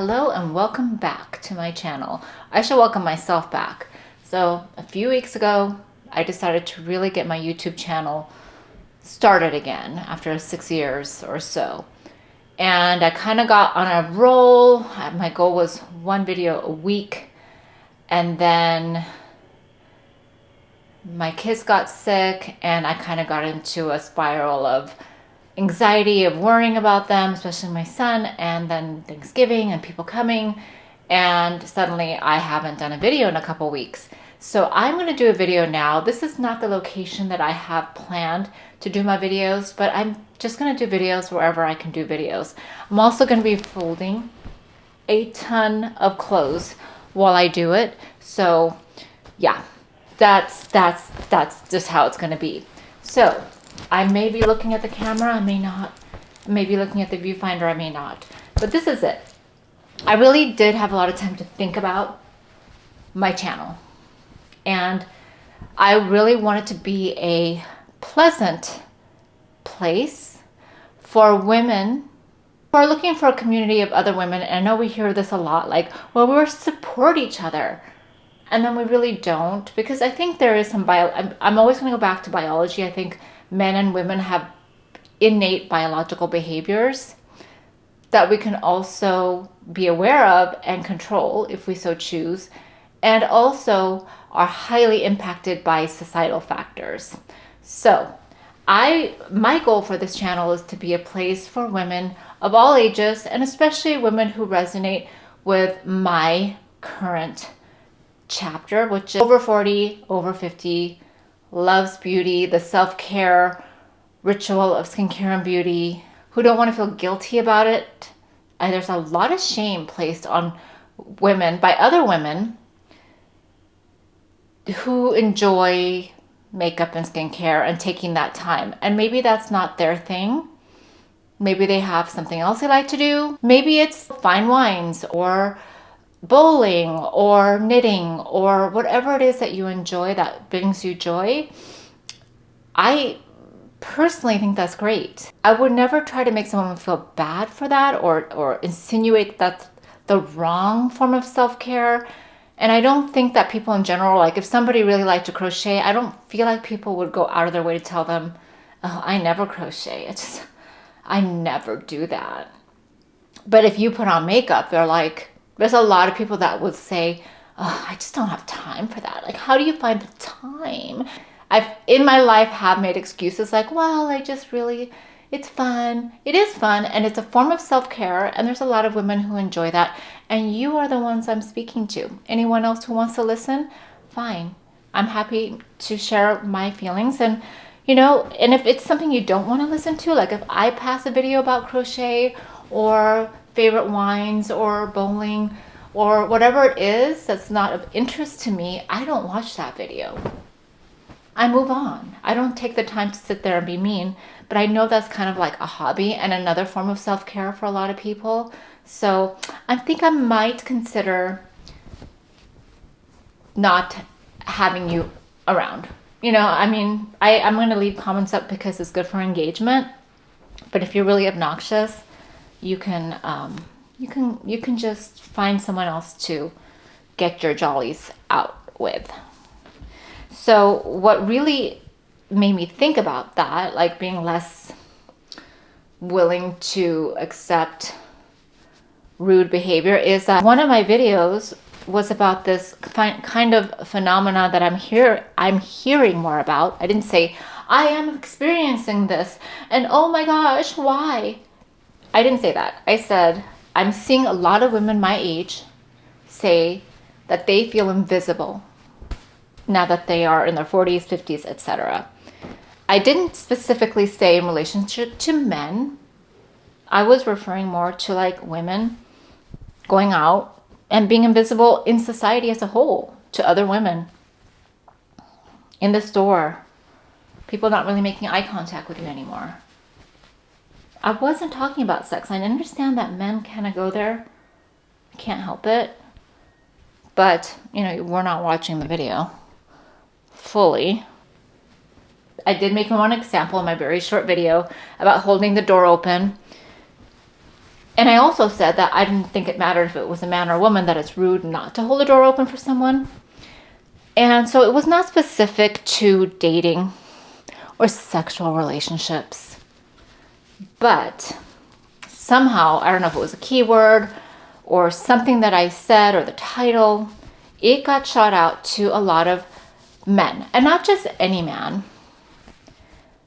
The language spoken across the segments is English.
Hello and welcome back to my channel. I should welcome myself back. So a few weeks ago, I decided to really get my YouTube channel started again after 6 years or so. And I kind of got on a roll. My goal was one video a week. And then my kids got sick and I kind of got into a spiral of anxiety of worrying about them, especially my son, and then Thanksgiving and people coming, and suddenly I haven't done a video in a couple weeks. So I'm going to do a video now. This is not the location that I have planned to do my videos, but I'm just going to do videos wherever I can do videos. I'm also going to be folding a ton of clothes while I do it. So yeah, that's just how it's going to be. So I may be looking at the camera, I may not. I may be looking at the viewfinder, I may not. But this is it. I really did have a lot of time to think about my channel. And I really want it to be a pleasant place for women who are looking for a community of other women. And I know we hear this a lot, like, well, we support each other. And then we really don't, because I think there is some I'm always going to go back to biology. I think men and women have innate biological behaviors that we can also be aware of and control if we so choose, and also are highly impacted by societal factors. So my goal for this channel is to be a place for women of all ages, and especially women who resonate with my current chapter, which is over 40, over 50, loves beauty, the self-care ritual of skincare and beauty, who don't want to feel guilty about it. And there's a lot of shame placed on women by other women who enjoy makeup and skincare and taking that time. And maybe that's not their thing. Maybe they have something else they like to do. Maybe it's fine wines or bowling or knitting or whatever it is that you enjoy that brings you joy. I personally think that's great. I would never try to make someone feel bad for that or insinuate that's the wrong form of self-care. And I don't think that people in general, like if somebody really liked to crochet, I don't feel like people would go out of their way to tell them, oh, I never crochet. I never do that. But if you put on makeup, there's a lot of people that would say, oh, I just don't have time for that. Like, how do you find the time? I've, in my life, have made excuses like, well, it's fun. It is fun, and it's a form of self-care, and there's a lot of women who enjoy that, and you are the ones I'm speaking to. Anyone else who wants to listen, fine. I'm happy to share my feelings, and and if it's something you don't want to listen to, like if I pass a video about crochet or favorite wines or bowling or whatever it is that's not of interest to me, I don't watch that video. I move on. I don't take the time to sit there and be mean, but I know that's kind of like a hobby and another form of self-care for a lot of people. So I think I might consider not having you around. I'm going to leave comments up because it's good for engagement. But if you're really obnoxious, you can just find someone else to get your jollies out with. So what really made me think about that, like being less willing to accept rude behavior, is that one of my videos was about this kind of phenomena that I'm hearing more about. I didn't say I am experiencing this and oh my gosh, why? I didn't say that. I said, I'm seeing a lot of women my age say that they feel invisible now that they are in their 40s, 50s, etc. I didn't specifically say in relationship to men. I was referring more to like women going out and being invisible in society as a whole to other women. In the store, people not really making eye contact with you anymore. I wasn't talking about sex. I understand that men kind of go there. Can't help it. But, we're not watching the video fully. I did make one example in my very short video about holding the door open And I also said that I didn't think it mattered if it was a man or a woman, that it's rude not to hold the door open for someone. And so it was not specific to dating or sexual relationships. But somehow, I don't know if it was a keyword or something that I said or the title, it got shot out to a lot of men. And not just any man.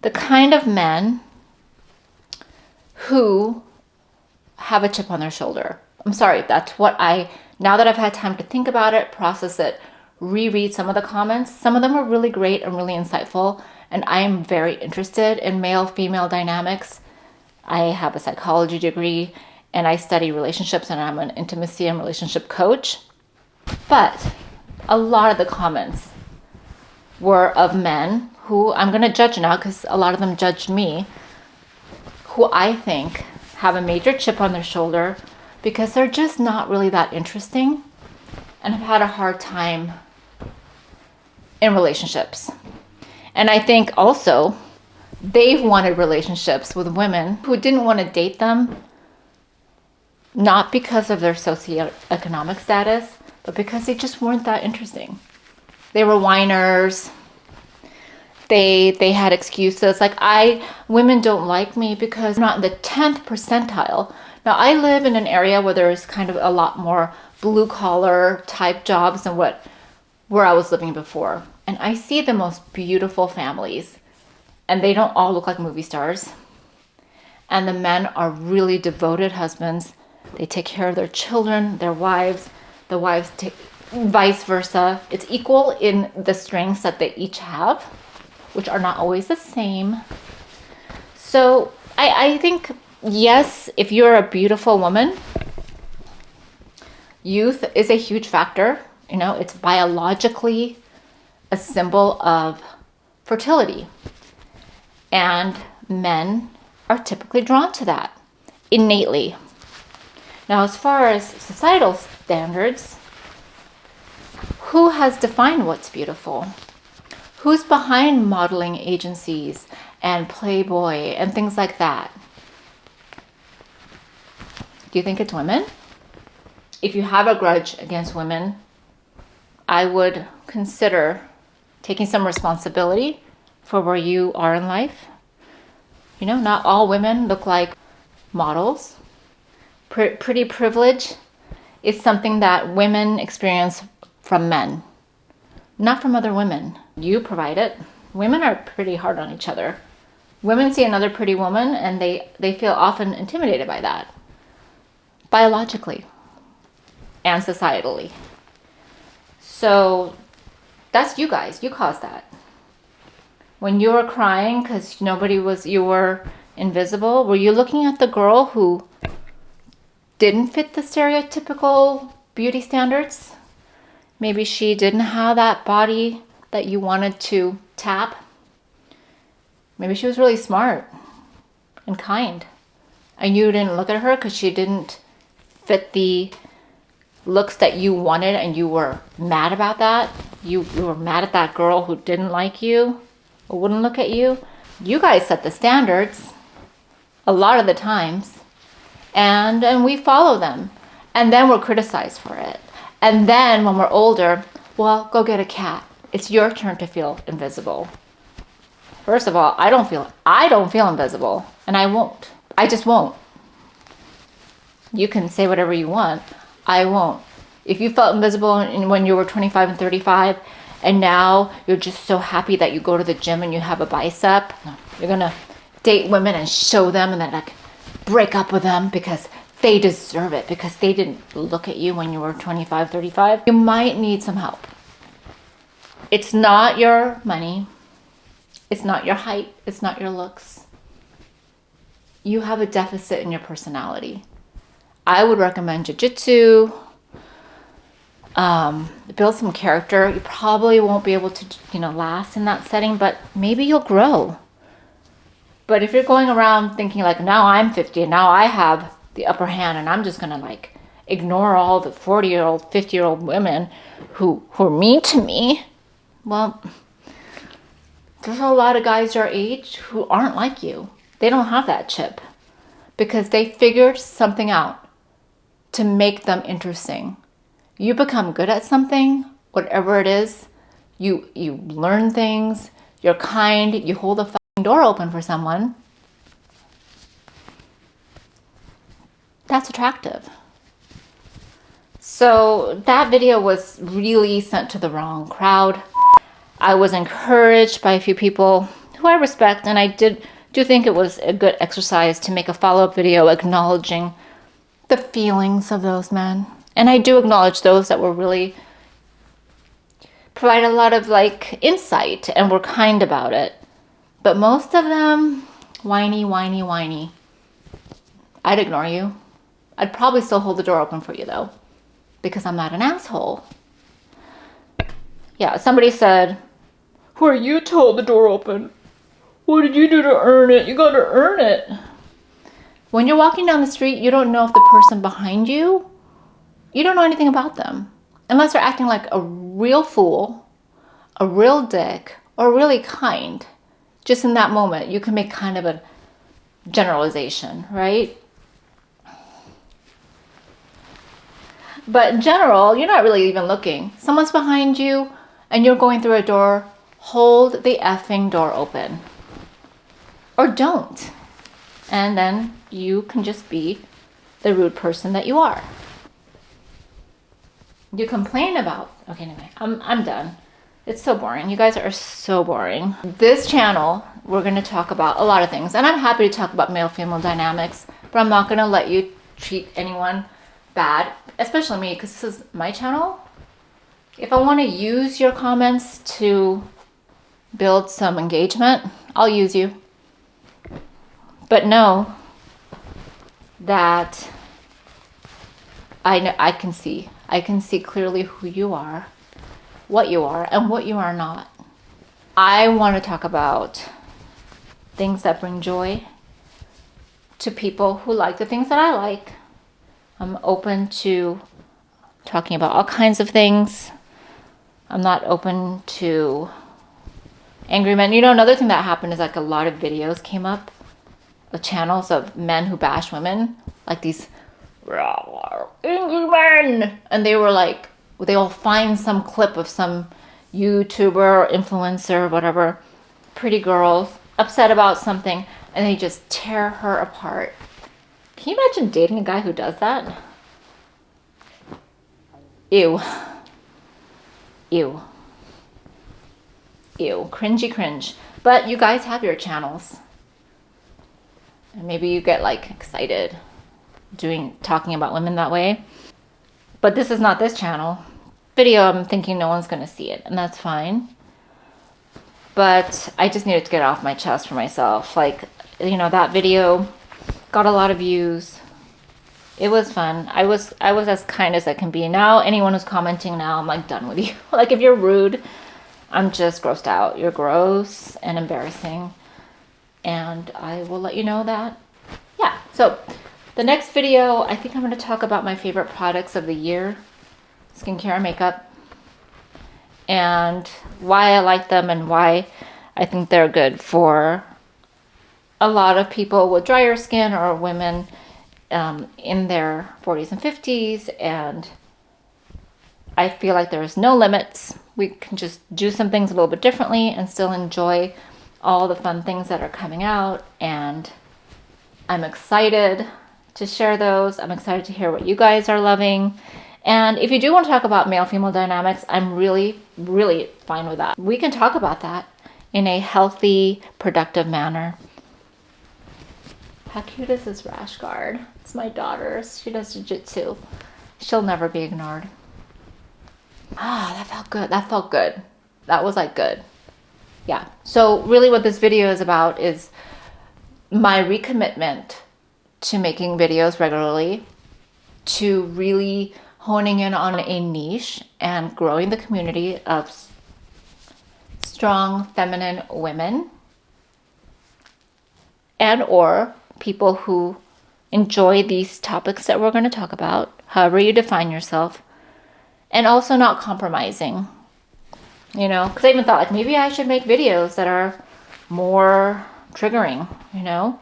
The kind of men who have a chip on their shoulder. I'm sorry, that's what now that I've had time to think about it, process it, reread some of the comments, some of them were really great and really insightful, and I am very interested in male-female dynamics. I have a psychology degree, and I study relationships, and I'm an intimacy and relationship coach. But a lot of the comments were of men who I'm going to judge now, because a lot of them judged me, who I think have a major chip on their shoulder because they're just not really that interesting and have had a hard time in relationships. And I think also they've wanted relationships with women who didn't want to date them, not because of their socioeconomic status, but because they just weren't that interesting. They were whiners. They had excuses like, women don't like me because I'm not in the 10th percentile. Now, I live in an area where there's kind of a lot more blue collar type jobs than where I was living before. And I see the most beautiful families, and they don't all look like movie stars. And the men are really devoted husbands. They take care of their children, their wives. The wives take vice versa. It's equal in the strengths that they each have, which are not always the same. So I think, yes, if you're a beautiful woman, youth is a huge factor. You know, it's biologically a symbol of fertility. And men are typically drawn to that innately. Now, as far as societal standards, who has defined what's beautiful? Who's behind modeling agencies and Playboy and things like that? Do you think it's women? If you have a grudge against women, I would consider taking some responsibility for where you are in life. You know, not all women look like models. Pretty privilege is something that women experience from men, not from other women. You provide it. Women are pretty hard on each other. Women see another pretty woman and they feel often intimidated by that, biologically and societally. So that's you guys. You caused that. When you were crying because you were invisible, were you looking at the girl who didn't fit the stereotypical beauty standards? Maybe she didn't have that body that you wanted to tap. Maybe she was really smart and kind, and you didn't look at her because she didn't fit the looks that you wanted, and you were mad about that. You were mad at that girl who didn't like you or wouldn't look at you. You guys set the standards a lot of the times, and we follow them, and then we're criticized for it. And then when we're older, well, go get a cat. It's your turn to feel invisible. First of all, I don't feel invisible, and I won't. I just won't. You can say whatever you want. I won't. If you felt invisible when you were 25 and 35, and now you're just so happy that you go to the gym and you have a bicep, you're gonna date women and show them and then like break up with them because they deserve it, because they didn't look at you when you were 25, 35. You might need some help. It's not your money. It's not your height. It's not your looks. You have a deficit in your personality. I would recommend jiu-jitsu. Build some character. You probably won't be able to, last in that setting, but maybe you'll grow. But if you're going around thinking like, now I'm 50 and now I have the upper hand and I'm just going to ignore all the 40-year-old, 50-year-old women who are mean to me, well, there's a lot of guys your age who aren't like you. They don't have that chip. because they figured something out to make them interesting. You become good at something, whatever it is, you learn things, you're kind, you hold the fucking door open for someone. That's attractive. So that video was really sent to the wrong crowd. I was encouraged by a few people who I respect, and I do think it was a good exercise to make a follow-up video acknowledging the feelings of those men. And I do acknowledge those that were really provide a lot of like insight and were kind about it. But most of them, whiny, whiny, whiny. I'd ignore you. I'd probably still hold the door open for you though, because I'm not an asshole. Yeah, somebody said, "Who are you to hold the door open? What did you do to earn it? You gotta earn it." When you're walking down the street, you don't know if the person behind you, you don't know anything about them. Unless they're acting like a real fool, a real dick, or really kind. Just in that moment, you can make kind of a generalization, right? But in general, you're not really even looking. Someone's behind you and you're going through a door, hold the effing door open. Or don't. And then you can just be the rude person that you are. You complain about... Okay, anyway, I'm done. It's so boring. You guys are so boring. This channel, we're going to talk about a lot of things. And I'm happy to talk about male-female dynamics, but I'm not going to let you treat anyone bad, especially me, because this is my channel. If I want to use your comments to build some engagement, I'll use you. But know that I can see clearly who you are, what you are, and what you are not. I want to talk about things that bring joy to people who like the things that I like. I'm open to talking about all kinds of things. I'm not open to angry men. You know, another thing that happened is like a lot of videos came up of channels of men who bash women, like these angry men. And they were like, they'll find some clip of some YouTuber or influencer or whatever, pretty girls, upset about something, and they just tear her apart. Can you imagine dating a guy who does that? Ew. Ew. Ew. Cringy cringe. But you guys have your channels. And maybe you get like excited talking about women that way. But this is not this channel. Video, I'm thinking no one's gonna see it, and that's fine. But I just needed to get it off my chest for myself. Like, you know, that video got a lot of views. It was fun. I was as kind as I can be. Now anyone who's commenting now, I'm like done with you. Like if you're rude, I'm just grossed out. You're gross and embarrassing. And I will let you know that. Yeah. So the next video, I think I'm going to talk about my favorite products of the year, skincare and makeup, and why I like them and why I think they're good for a lot of people with drier skin or women in their 40s and 50s. And I feel like there's no limits. We can just do some things a little bit differently and still enjoy all the fun things that are coming out. And I'm excited to share those. I'm excited to hear what you guys are loving. And if you do want to talk about male-female dynamics, I'm really, really fine with that. We can talk about that in a healthy, productive manner. How cute is this rash guard? It's my daughter's. She does jiu-jitsu. She'll never be ignored. Ah, that felt good. That felt good. That was like good. Yeah. So really what this video is about is my recommitment to making videos regularly, to really honing in on a niche and growing the community of strong feminine women and or people who enjoy these topics that we're going to talk about, however you define yourself, and also not compromising, you know, because I even thought like maybe I should make videos that are more triggering, you know.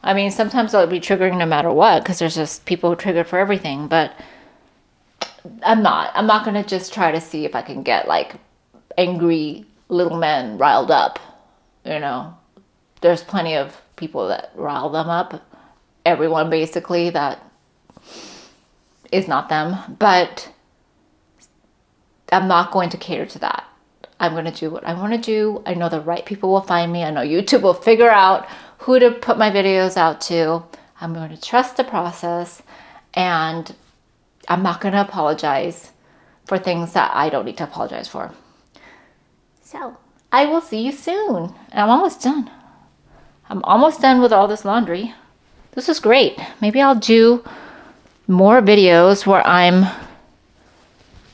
I mean, sometimes it'll be triggering no matter what, because there's just people who trigger for everything. But I'm not going to just try to see if I can get like angry little men riled up. You know, there's plenty of people that rile them up. Everyone basically that is not them. But I'm not going to cater to that. I'm going to do what I want to do. I know the right people will find me. I know YouTube will figure out who to put my videos out to. I'm going to trust the process, and I'm not going to apologize for things that I don't need to apologize for. So I will see you soon. And I'm almost done. I'm almost done with all this laundry. This is great. Maybe I'll do more videos where I'm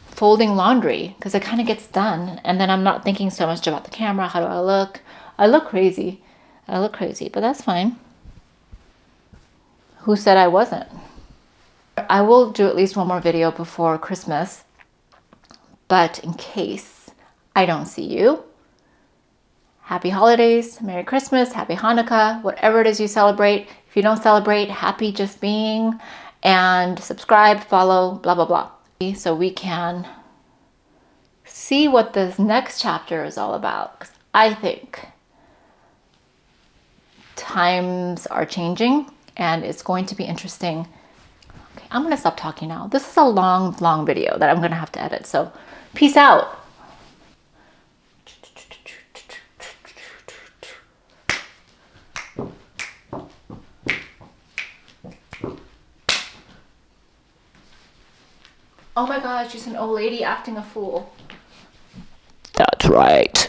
folding laundry, because it kind of gets done, and then I'm not thinking so much about the camera. How do I look? I look crazy, but that's fine. Who said I wasn't? I will do at least one more video before Christmas, but in case I don't see you, happy holidays, Merry Christmas, Happy Hanukkah, whatever it is you celebrate. If you don't celebrate, happy just being, and subscribe, follow, blah blah blah, so we can see what this next chapter is all about. 'Cause I think times are changing and it's going to be interesting. Okay, I'm going to stop talking now. This is a long video that I'm going to have to edit. So peace out. Oh my God, she's an old lady acting a fool. That's right.